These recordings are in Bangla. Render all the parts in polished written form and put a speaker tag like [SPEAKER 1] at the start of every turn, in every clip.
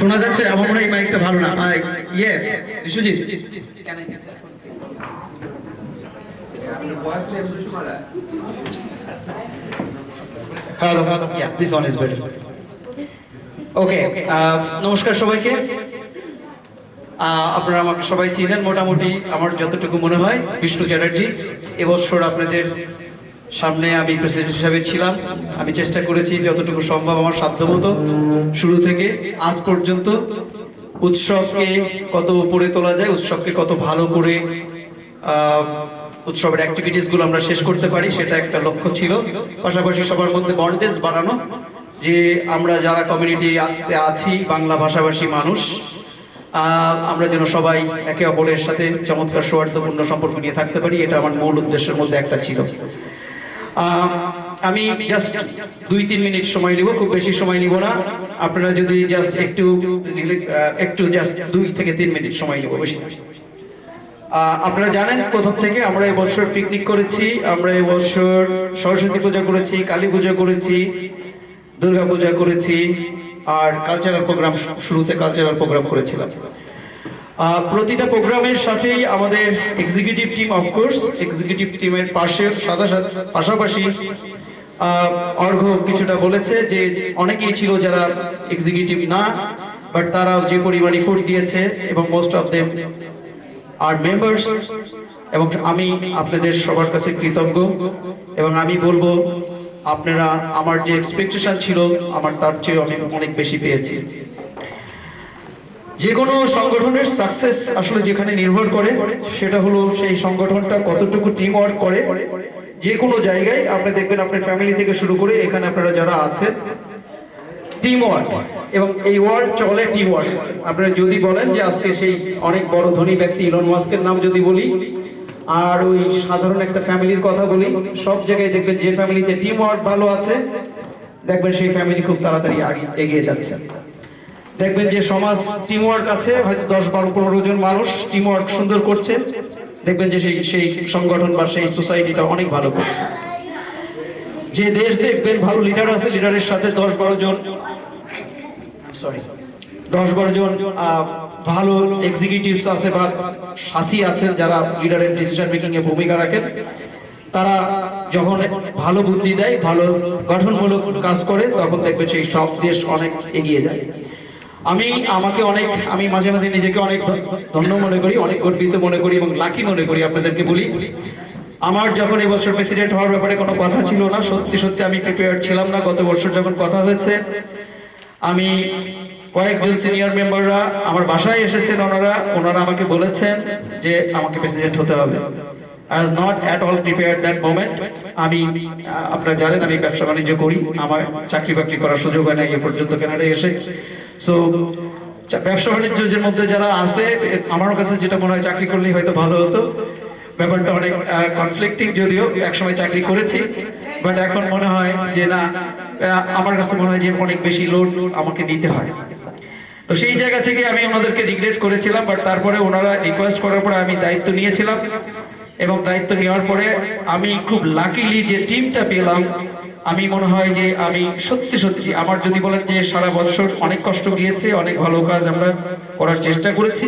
[SPEAKER 1] শোনা যাচ্ছে? আমার মনে হয় এই মাইকটা ভালো না। ইয়ে Biswajit, hello hello, this one is better. Okay, নমস্কার সবাইকে। আপনারা আমাকে সবাই চিনেন মোটামুটি, আমার যতটুকু মনে হয়। বিষ্ণু চ্যাটার্জি। এবছর আপনাদের সামনে আমি প্রেসিডেন্ট হিসাবে ছিলাম। আমি চেষ্টা করেছি যতটুকু সম্ভব আমার সাধ্যমতো শুরু থেকে আজ পর্যন্ত উৎসবকে কত উপরে তোলা যায়, উৎসবকে কত ভালো করে উৎসবের অ্যাক্টিভিটিসগুলো আমরা শেষ করতে পারি, সেটা একটা লক্ষ্য ছিল। পাশাপাশি সবার মধ্যে বন্ডেজ বাড়ানো, যে আমরা যারা কমিউনিটি আছি বাংলা ভাষাভাষী মানুষ, আমরা যেন সবাই একে অপরের সাথে চমৎকার সৌহার্দ্যপূর্ণ সম্পর্ক নিয়ে থাকতে পারি, এটা আমার মূল উদ্দেশ্যের মধ্যে একটা ছিল। আমি জাস্ট 2-3 মিনিট সময় নিব, খুব বেশি সময় নিব না। আপনারা যদি জাস্ট একটু জাস্ট 2 থেকে 3 মিনিট সময় নিব, বেশি। আপনারা জানেন প্রথম থেকে আমরা এবছর পিকনিক করেছি, আমরা এবছর সরস্বতী পূজা করেছি, কালী পূজা করেছি, দুর্গা পূজা করেছি, আর কালচারাল প্রোগ্রাম, শুরুতে কালচারাল প্রোগ্রাম করেছিলাম। প্রতিটা প্রোগ্রামের সাথেই আমাদের এক্সিকিউটিভ টিম, অফকোর্স এক্সিকিউটিভ টিমের পাশাপাশি অর্ঘ কিছুটা বলেছে যে অনেকেই ছিল যারা এক্সিকিউটিভ না, বাট তারা যে পরিমাণ এফোর্ট দিয়েছে এবং most of them are members, এবং আমি আপনাদের সবার কাছে কৃতজ্ঞ। এবং আমি বলবো আপনারা আমার যে এক্সপেকটেশন ছিল আমার তার চেয়ে আমি অনেক বেশি পেয়েছি। যে কোনো সংগঠনের সাকসেস আসলে যেখানে নির্ভর করে সেটা হলো সেই সংগঠনটা কতটুকু টিম ওয়ার্ক করে। যে কোনো জায়গায় আপনি দেখবেন, আপনার ফ্যামিলি থেকে শুরু করে এখানে আপনারা যারা আছেন, টিম ওয়ার্ক, এবং এই ওয়ার্ল্ড চলে টিম ওয়ার্ক। আপনারা যদি বলেন যে আজকে সেই অনেক বড় ধনী ব্যক্তি ইলন মাস্কের নাম যদি বলি, আর ওই সাধারণ একটা ফ্যামিলির কথা বলি, সব জায়গায় দেখবেন যে ফ্যামিলিতে টিম ওয়ার্ক ভালো আছে, দেখবেন সেই ফ্যামিলি খুব তাড়াতাড়ি এগিয়ে যাচ্ছে। দেখবেন যে সমাজ টিম ওয়ার্ক আছে, হয়তো 10-12-15 জন মানুষ টিম ওয়ার্ক সুন্দর করছে, দেখবেন যে সেই সংগঠন বা সেই সোসাইটিটা অনেক ভালো করছে। যে দেশ দেখবেন ভালো লিডার আছে, লিডারের সাথে 10-12 জন ভালো এক্সিকিউটিভস আছে বা সাথী আছেন যারা লিডারের ডিসিশন মেকিং এ ভূমিকা রাখেন, তারা যখন ভালো বুদ্ধি দেয়, ভালো গঠনমূলক কাজ করে, তখন দেখবেন সেই সব দেশ অনেক এগিয়ে যায়। আমি মাঝে মাঝে নিজেকে অনেক ধন্য মনে করি, অনেক গর্বিত মনে করি এবং লাকি মনে করি। আপনাদেরকে বলি, আমার যখন এবছর প্রেসিডেন্ট হওয়ার ব্যাপারে কোনো কথা ছিল না, সত্যি আমি প্রিপেয়ার্ড ছিলাম না। গত বছর যখন কথা হয়েছে, আমি কয়েকজন সিনিয়র মেম্বাররা আমার বাসায় এসেছেন, ওনারা আমাকে বলেছেন যে আমাকে প্রেসিডেন্ট হতে হবে। I was not at all prepared that moment. আপনারা জানেন আমি ব্যবসা বাণিজ্য করি, আমার চাকরি বাকরি করার সুযোগ হয় না এ পর্যন্ত কানাডায় এসে। সো ব্যবসা বাণিজ্যের মধ্যে যারা আছে, আমার কাছে যেটা মনে হয় চাকরি করলেই হয়তো ভালো হতো। ব্যাপারটা অনেক কনফ্লিক্টিং, যদিও একসময় চাকরি করেছি, বাট এখন মনে হয় যে না, আমার কাছে মনে হয় যে অনেক বেশি লোড আমাকে নিতে হয়। তো সেই জায়গা থেকে আমি ওনাদেরকে রিগ্রেট করেছিলাম, বাট তারপরে ওনারা রিকোয়েস্ট করার পরে আমি দায়িত্ব নিয়েছিলাম, এবং দায়িত্ব নেওয়ার পরে আমি খুব লাকিলি যে টিমটা পেলাম, আমি মনে হয় যে আমি সত্যি আমার যদি বলেন যে সারা বছর অনেক কষ্ট গিয়েছে, অনেক ভালো কাজ আমরা করার চেষ্টা করেছি,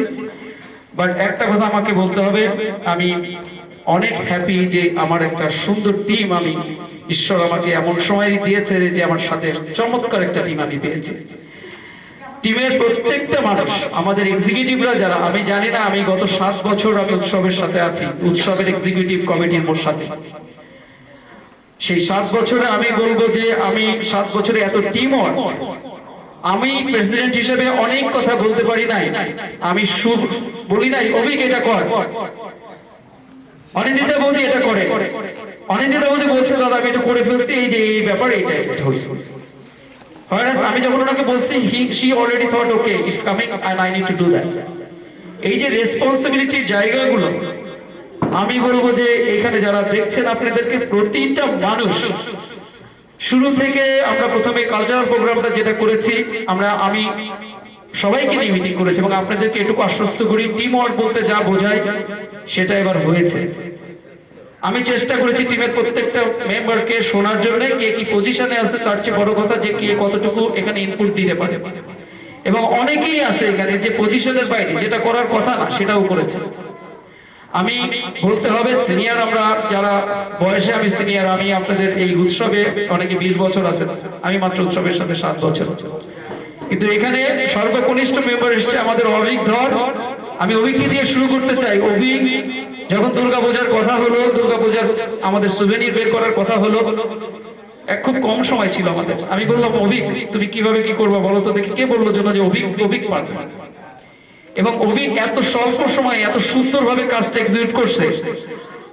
[SPEAKER 1] বাট একটা কথা আমাকে বলতে হবে, আমি অনেক হ্যাপি যে আমার একটা সুন্দর টিম, আমি ঈশ্বর আমাকে এমন সময় দিয়েছে যে আমার সাথে চমৎকার একটা টিম আমি পেয়েছি। টিমের প্রত্যেকটা মানুষ, আমাদের এক্সিকিউটিভরা যারা, আমি জানি না, আমি গত 7 বছর আমি উৎসবের সাথে আছি, উৎসবের এক্সিকিউটিভ কমিটির সাথে। সেই 7 বছরে আমি বলবো যে আমি 7 বছরে এত টিম ওয়ার্ক, আমি প্রেসিডেন্ট হিসেবে অনেক কথা বলতে পারি নাই, আমি বলি নাই অভিক এটা কর, অনিন্দিতা বৌদি এটা করে, অনিন্দিতা বৌদি বলছে দাদা আমি এটা করে ফেলছি, এই যে এই ব্যাপার এটা হয়েছে। আমি যখন ওনাকে বলছি, she already thought okay it's coming and I need to do that। এই যে রেসপন্সিবিলিটির জায়গাগুলো, আমি বলবো যে এখানে যারা দেখছেন আপনাদেরকে প্রতিটা মানুষ, শুরু থেকে আমরা প্রথমে কালচারাল প্রোগ্রামটা যেটা করেছি, আমি সবাইকে নিয়ে মিটিং করেছি এবং আপনাদেরকে এটুকু আশ্বস্ত করি, টিম ওয়ার্ক বলতে যা বোঝায় সেটা এবার হয়েছে। আমি চেষ্টা করেছি টিমের প্রত্যেকটা মেম্বারকে শোনার জন্য, কে কি পজিশনে আছে, তার চেয়ে বড় কথা যে কে কতটুকু এখানে ইনপুট দিতে পারে। এবং অনেকেই আছে এখানে যে পজিশনের বাইরে যেটা করার কথা না সেটাও করেছে। আমি বলতে হবে সিনিয়র, আমরা যারা বয়সে আমি সিনিয়র, আমি আপনাদের এই উৎসবে অনেকে 20 বছর আছে, আমি মাত্র উৎসবের সাথে 7 বছর। কিন্তু এখানে সর্বকনিষ্ঠ মেম্বার এসছে আমাদের অভিক ধর। আমি অভিককে দিয়ে শুরু করতে চাই। অভিক যখন দুর্গাপূজার কথা হলো, দুর্গাপূজার আমাদের সুভেনির বের করার কথা হলো, খুব কম সময় ছিল আমাদের। আমি বললাম অভিক তুমি কিভাবে কি করবে বলো তো দেখি। কে বললো জন্য যে অভিক পারবে। এবং অভিক এত স্বল্প সময়ে এত সুন্দরভাবে কাজটা এক্সিকিউট করছে।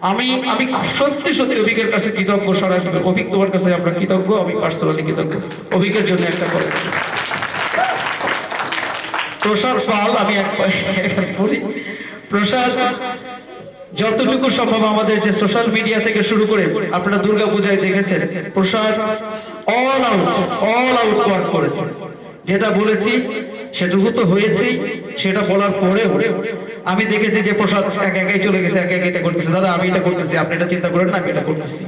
[SPEAKER 1] আমি সত্যি অভিকের কাছে কৃতজ্ঞ। সরাসরি অভিক তোমার কাছে আমরা কৃতজ্ঞ, আমি পার্সোনালি কৃতজ্ঞ অভিকের জন্য। একটা করে প্রসাদ পাল, আমি বলি প্রসাদ যতটুকু সম্ভব আমাদের যে সোশ্যাল মিডিয়া থেকে শুরু করে আপনারা দুর্গাপূজায় দেখেছেন, প্রসাদ অল আউট ওয়ার্ক করেছে। যেটা বলেছি সেটুকু তো হয়েছেই, সেটা বলার পরেও আমি দেখেছি যে প্রসাদ একাই চলে গেছে, একা এটা করতেছে। দাদা আমি এটা করতেছি, আপনি এটা চিন্তা করেন না, আমি এটা করতেছি।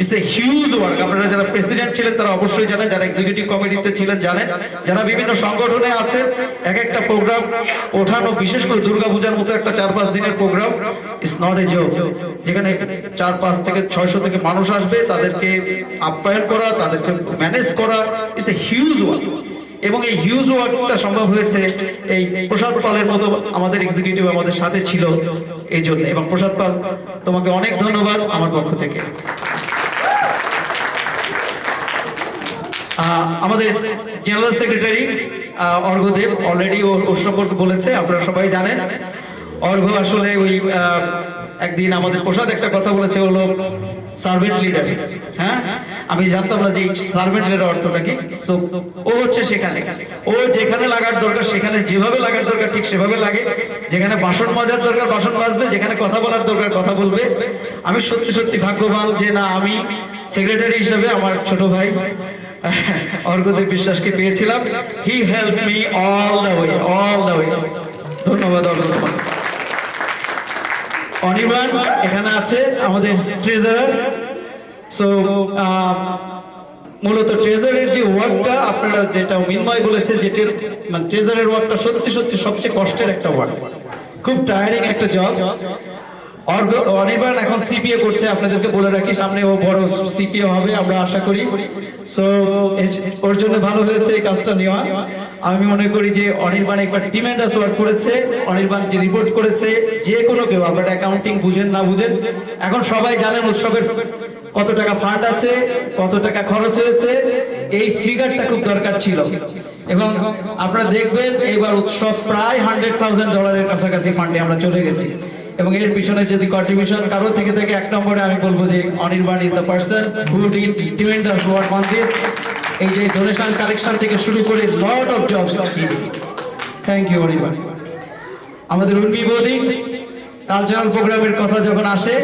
[SPEAKER 1] It's a huge work. আপনারা যারা প্রেসিডেন্ট ছিলেন তারা অবশ্যই জানেন, যারা এক্সিকিউটিভ কমিটিতে ছিলেন জানেন, যারা বিভিন্ন সংগঠনে আছেন, এক একটা প্রোগ্রাম ওঠানো, বিশেষ করে দুর্গাপূজার মতো একটা 4-5 দিনের programme it's not a joke, যেখানে 4-5 থেকে 600 থেকে মানুষ আসবে, তাদেরকে আপ্যায়ন করা, তাদেরকে ম্যানেজ করা, ইটস এ হিউজ ওয়ার্ক। এবং এই হিউজ ওয়ার্কটা সম্ভব হয়েছে এই প্রসাদ পালের মতো আমাদের এক্সিকিউটিভ আমাদের সাথে ছিল এই জন্য। এবং প্রসাদ পাল তোমাকে অনেক ধন্যবাদ আমার পক্ষ থেকে। আমাদের জেনারেল সেক্রেটারি অর্ঘদেব অলরেডি ওর সম্পর্কে বলেছে, আপনারা সবাই জানেন। অর্ঘ আসলে ওই একদিন আমাদের প্রসাদ একটা কথা বলেছে, হলো সার্ভেন্ট লিডার। হ্যাঁ, আমি জানতাম না যে সার্ভেন্ট লিডার অর্থটা কি। তো ও হচ্ছে সেখানে, ও যেখানে লাগার দরকার সেখানে যেভাবে লাগার দরকার ঠিক সেভাবে লাগে। যেখানে বাসন মাজার দরকার বাসন মাজবে, যেখানে কথা বলার দরকার কথা বলবে। আমি সত্যি ভাগ্যবান যে না, আমি সেক্রেটারি হিসেবে আমার ছোট ভাই অর্ঘদেব বিশ্বাসকে পেয়েছিলাম। He help me all the way. ধন্যবাদ অর্ঘদেব। অনির্বাণ এখানে আছে আমাদের ট্রেজারার। সো মূলত ট্রেজারের যে ওয়ার্কটা আপনারা যেটা মিনময় বলেছে, যে মানে ট্রেজারের ওয়ার্কটা সত্যি সবচেয়ে কষ্টের একটা ওয়ার্ক, খুব টায়ারিং একটা জব। অনির্বাণ এখন সিপিএ করছে, আপনাদেরকে বলে রাখি, সামনে ও বড় সিপিএ হবে আমরা আশা করি। সো ওর জন্য ভালো হয়েছে এই কাজটা নেওয়া। আমি মনে করি যে অনির্বাণ একবার ট্রিমেন্ডাস ওয়ার্ক করেছে। অনির্বাণ যে রিপোর্ট করেছে, যে কোনো কেউ, আপনারা অ্যাকাউন্টিং বুঝেন না বুঝেন, এখন সবাই জানেন উৎসবের কত টাকা ফান্ড আছে, কত টাকা খরচ হয়েছে। এই ফিগারটা খুব দরকার ছিল। এবং আপনারা দেখবেন এইবার উৎসব প্রায় $100,000 কাছাকাছি ফান্ডে আমরা চলে গেছি। এবং এর পিছনে যদি কন্ট্রিবিউশন কারো থেকে থাকে, 1 নম্বরে আমি বলবো যে Anirban is the person who did tremendous work on this. এই যে ডোনেশন কালেকশন থেকে শুরু করে lot of jobs. Thank you Anirban. আমাদের উর্মি বৌদি, কালচারাল প্রোগ্রামের কথা যখন আসে,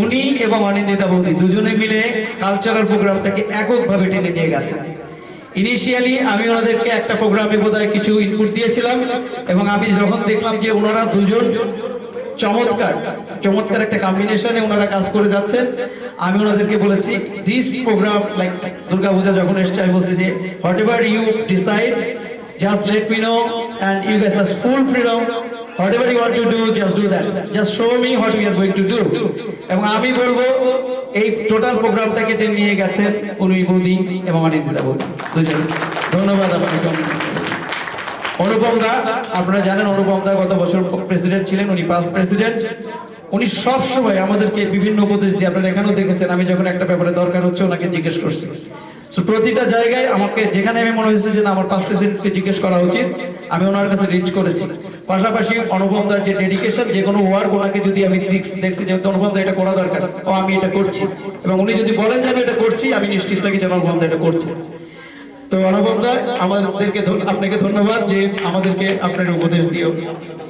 [SPEAKER 1] উনি এবং অনিন্দিতা বৌদি দুজনে মিলে কালচারাল প্রোগ্রামটাকে এককভাবে টেনে নিয়ে গেছে। ইনিশিয়ালি আমি ওনাদেরকে একটা প্রোগ্রামে বোধহয় কিছু ইনপুট দিয়েছিলাম, এবং আমি যখন দেখলাম যে ওনারা দুজন চমৎকার একটা কম্বিনেশনে ওনারা কাজ করে যাচ্ছেন, আমি ওনাদেরকে বলেছি দিস প্রোগ্রাম লাইক দুর্গাপূজা যখন এসছে, আমি বলছি যে whatever you decide just let me know, and you guys have full freedom. Whatever you want to do, just do that. Just show me what we are going to do. এবং আমি বলবো এই টোটাল প্রোগ্রামটাকে টেনে নিয়ে গেছেন উর্মি বৌদি এবং অনিন্দিতা বৌদি দুজন। ধন্যবাদ আপনাকে। অনুপম দা, আপনারা জানেন অনুপম দা গত বছর প্রেসিডেন্ট ছিলেন, উনি পাস্ট প্রেসিডেন্ট। উনি সব সময় আমাদেরকে বিভিন্ন উপদেশ দিয়ে, আপনারা এখানেও দেখেছেন, আমি যখন একটা ব্যাপারে দরকার হচ্ছে ওনাকে জিজ্ঞেস করছি। সো প্রতিটা জায়গায় আমাকে যেখানে আমি মনে হয়েছে যে না আমার পাস্ট প্রেসিডেন্টকে জিজ্ঞেস করা উচিত, আমি ওনার কাছে রিচ করেছি। পাশাপাশি অনুপম দার যে ডেডিকেশন, যে কোনো ওয়ার্ক ওনাকে যদি আমি দেখছি যে অনুপম দা এটা করা দরকার, ও আমি এটা করছি, এবং উনি যদি বলেন যে আমি এটা করছি, আমি নিশ্চিত থাকি যে অনুপম দা এটা করছে। তো অনুপম দা, আমাদেরকে আপনাকে ধন্যবাদ যে আমাদেরকে আপনার উপদেশ দিও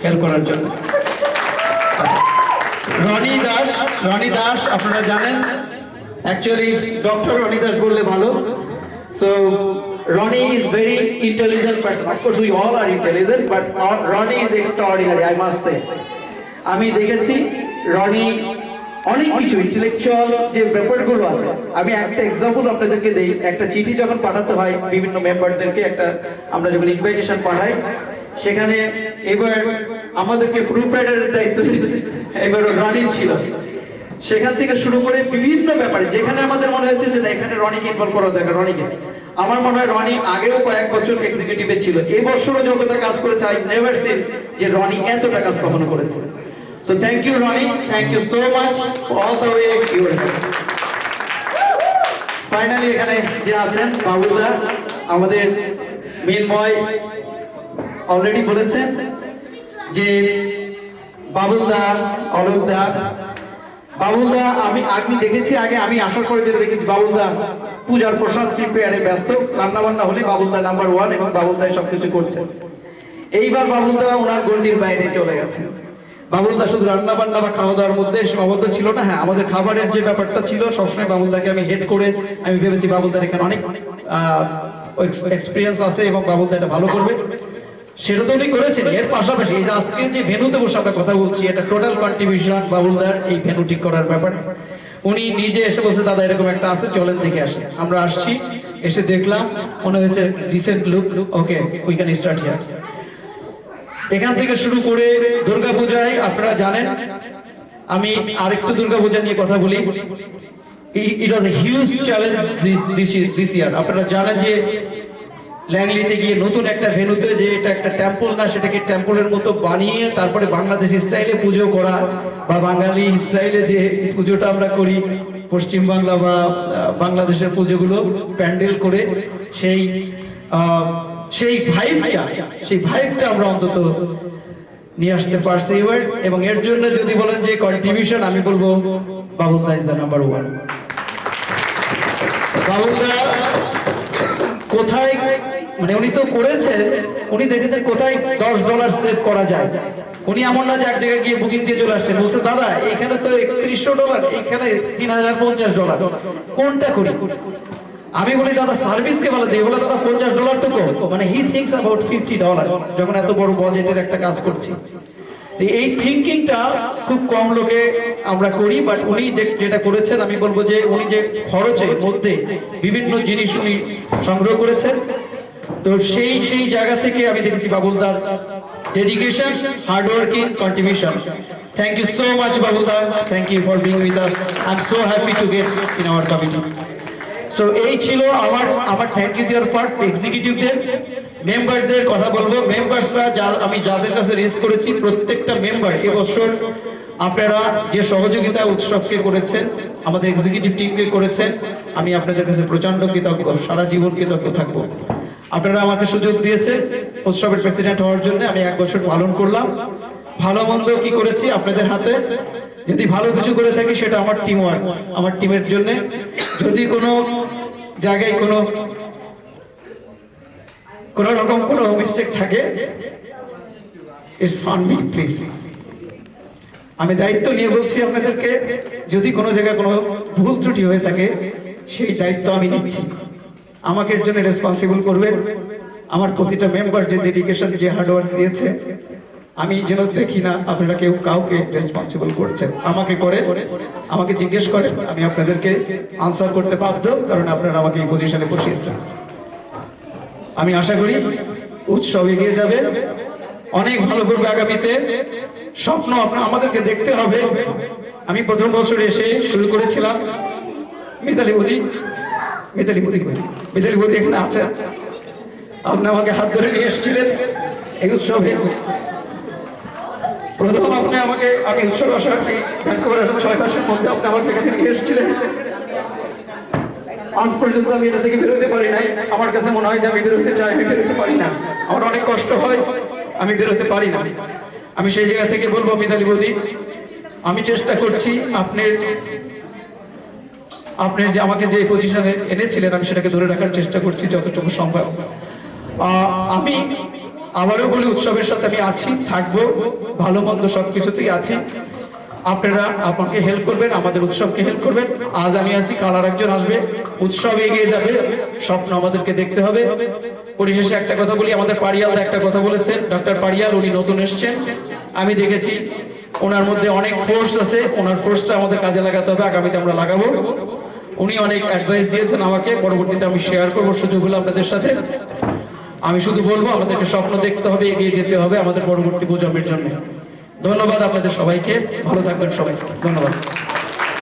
[SPEAKER 1] হেল্প করার জন্য। রনি দাস আপনারা জানেন, অ্যাকচুয়ালি ডক্টর রনি দাস বললে ভালো। So Ronnie is very intelligent person. Of course, we all are intelligent, but Ronnie is extraordinary, I must say. আমি দেখেছি রনি অনেক কিছু ইন্টেলেকচুয়াল যে ব্যাপারগুলো আছে। আমি একটা এক্সাম্পল আপনাদেরকে দেই। একটা চিঠি যখন পাঠাতে হয় বিভিন্ন মেম্বারদেরকে, একটা আমরা যখন ইনভাইটেশন পাঠাই, সেখানে এবার আমাদেরকে প্রুফ রাইটারের দায়িত্ব এবার রনি ছিল। সেখান থেকে শুরু করে বিভিন্ন ব্যাপারে যেখানে আমাদের মনে হচ্ছে যে এখানে রনিকে ইনভলভ করা দরকার, রনিকে, আমার মনে হয় রনি আগেও কয়েক বছর এক্সিকিউটিভে ছিল, এই বছরও যতটা কাজ করেছে আই নেভার সিন যে রনি এতটা কাজ কখনো করেছে। So thank you Roni, thank you so much for all the way you are. Finally এখানে যে আছেন বাবুলদা, আমাদের মিনময় অলরেডি বলেছেন যে বাবুলদা, অলোকদা, বাবুলদা আমি দেখেছি আগে, আমি আসার পরে যেটা দেখেছি বাবুলদা পূজার প্রসাদ প্রিপেয়ারে ব্যস্ত, রান্না বান্না হলে বাবুলদা নাম্বার 1 এবং বাবুলদাই সবকিছু করছে। এইবার বাবুলদা ওনার গন্ডির বাইরে চলে গেছে। বাবুলদা শুধু রান্না বান্না বা খাওয়া দাওয়ার মধ্যে সীমাবদ্ধ ছিল না। হ্যাঁ, আমাদের খাবারের যে ব্যাপারটা ছিল সবসময় বাবুলদাকে আমি হেড করে আমি ভেবেছি বাবুলদার এখানে অনেক এক্সপিরিয়েন্স আছে এবং বাবুলদা এটা ভালো করবে, সেটা তো উনি করেছেন। এর পাশাপাশি এই যে আজকে যে ভেন্যুতে বসে আমরা কথা বলছি, এটা টোটাল কন্ট্রিবিউশন বাবুলদার এই ভেন্যু ঠিক করার ব্যাপারে। উনি নিজে এসে বলছে দাদা এরকম একটা আছে, চলেন দেখে আসে। আমরা আসছি, এসে দেখলাম মনে হচ্ছে decent look, okay we can start here. এখান থেকে শুরু করে দুর্গাপূজায় আপনারা জানেন, আমি আরেকটু দুর্গাপূজা নিয়ে কথা বলি। It was a huge challenge this year. আপনারা জানেন যে ল্যাংলিতে গিয়ে নতুন একটা ভেন্যুতে, যে এটা একটা টেম্পল না, সেটাকে টেম্পলের মতো বানিয়ে তারপরে বাংলাদেশ স্টাইলে পুজো করা, বা বাঙালি স্টাইলে যে পুজোটা আমরা করি পশ্চিম বাংলা বা বাংলাদেশের পুজোগুলো প্যান্ডেল করে, সেই ভাইবটা আমরা অন্তত নিয়ে আসতে পারছি এবার। এবং এর জন্য যদি বলেন যে কন্ট্রিবিউশন, আমি বলবো বাবুলদা ইজ দ্য নাম্বার 1। বাবুলদা কোথায়, মানে উনি তো করেছেন, উনি দেখেছেন কোথায় $10 সেভ করা যায়। উনি এমন না যে এক জায়গায় গিয়ে বুকিং দিয়ে চলে আসছেন, বলছে দাদা এখানে তো $3100, এখানে $3050, কোনটা করি? আমি বলি দাদা সার্ভিসকে বলে দিই। বলে দাদা $50 তো কম, মানে হি থিংকস অ্যাবাউট $50 যখন এত বড় বাজেটের একটা কাজ করছি। এই থিঙ্কিংটা খুব কম লোকে আমরা করি, বাট উনি যেটা করেছেন, আমি বলবো যে উনি যে খরচের মধ্যে বিভিন্ন জিনিস উনি সংগ্রহ করেছেন, তো সেই জায়গা থেকে আমি দেখেছি বাবুলদার dedication, hard working, contribution. Thank you so much বাবুলদা, thank you for being with us. I am so happy to get in our committee. So এই ছিল আমার থ্যাংক ইউ দেওয়ার পার্ট। এক্সিকিউটিভদের, মেম্বারদের কথা বলবো। মেম্বার্সরা আমি যাদের কাছে রিস্ক করেছি, প্রত্যেকটা মেম্বার এবছর আপনারা যে সহযোগিতা উৎসবকে করেছেন, আমাদের এক্সিকিউটিভ টিমকে করেছেন, আমি আপনাদের কাছে প্রচন্ড কৃতজ্ঞ, সারা জীবন কৃতজ্ঞ থাকবো। আপনারা আমাকে সুযোগ দিয়েছে উৎসবের প্রেসিডেন্ট হওয়ার জন্য, আমি 1 বছর পালন করলাম। ভালো মন্দ কি করেছি আপনাদের হাতে, যদি ভালো কিছু করে থাকি সেটা আমার টিম ওয়ার্ক, আমার টিমের জন্য। যদি কোনো জায়গায় কোনো রকম কোনো মিস্টেক থাকে, ইটস অন মি প্লিজ। আমি দায়িত্ব নিয়ে বলছি আপনাদেরকে, যদি কোনো জায়গায় কোনো ভুল ত্রুটি হয়ে থাকে সেই দায়িত্ব আমি নিচ্ছি। আমাকে এর জন্য রেসপন্সিবল করবেন। আমার প্রতিটা মেম্বার যে ডেডিকেশন, যে হার্ডওয়ার্ক দিয়েছে, আমি যেন দেখি না আপনারা কেউ কাউকে রেসপন্সিবল করছেন। আমাকে জিজ্ঞেস করেন, আমি আপনাদেরকে আনসার করতে বাধ্য, কারণ আপনারা আমাকে এই পজিশনে বসিয়েছেন। আমি আশা করি উৎসব এগিয়ে যাবে, অনেক ভালো করবে আগামীতে। স্বপ্ন আমাদেরকে দেখতে হবে। আমি প্রথম বছর এসে শুরু করেছিলাম, মিতালি বৌদি এখানে আছে, আপনি আমাকে হাত ধরে নিয়ে এসেছিলেন এই উৎসবে। প্রথম আমি উৎসব আসার 6 মাসের মধ্যে আপনি আমাকে এখানে নিয়ে এসেছিলেন। আজ পর্যন্ত আমি এটা থেকে বেরোতে পারি নাই। আমার কাছে মনে হয় যে আমি বেরোতে চাই, আমি বেরোতে পারি না। আমার অনেক কষ্ট হয়, আমি বেরোতে পারি না। আমি সেই জায়গা থেকে বলবো মিতালি বৌদি, আমি চেষ্টা করছি আপনি যে আমাকে যে পজিশনে এনেছিলেন, আমি সেটাকে ধরে রাখার চেষ্টা করছি যতটুকু সম্ভব। আমি আবারও বলি, উৎসবের সাথে আমি আছি, থাকবো, ভালো মন্দ সবকিছুতেই আছি। আপনারা আমাকে হেল্প করবেন, আমাদের উৎসবকে হেল্প করবেন। আজ আমি আছি, কাল আর একজন আসবে, উৎসব এগিয়ে যাবে, স্বপ্ন আমাদেরকে দেখতে হবে। পরিশেষে একটা কথা বলি, আমাদের পারিয়ালদা একটা কথা বলেছেন, ডক্টর পারিয়াল, উনি নতুন এসছেন। আমি দেখেছি ওনার মধ্যে অনেক ফোর্স আছে, ওনার ফোর্সটা আমাদের কাজে লাগাতে হবে, আগামীতে আমরা লাগাবো। উনি অনেক অ্যাডভাইস দিয়েছেন আমাকে, পরবর্তীতে আমি শেয়ার করবো সুযোগ হলো আপনাদের সাথে। আমি শুধু বলবো আমাদেরকে স্বপ্ন দেখতে হবে, এগিয়ে যেতে হবে আমাদের পরবর্তী প্রজন্মের জন্য। ধন্যবাদ আপনাদের সবাইকে, ভালো থাকবেন সবাই, ধন্যবাদ।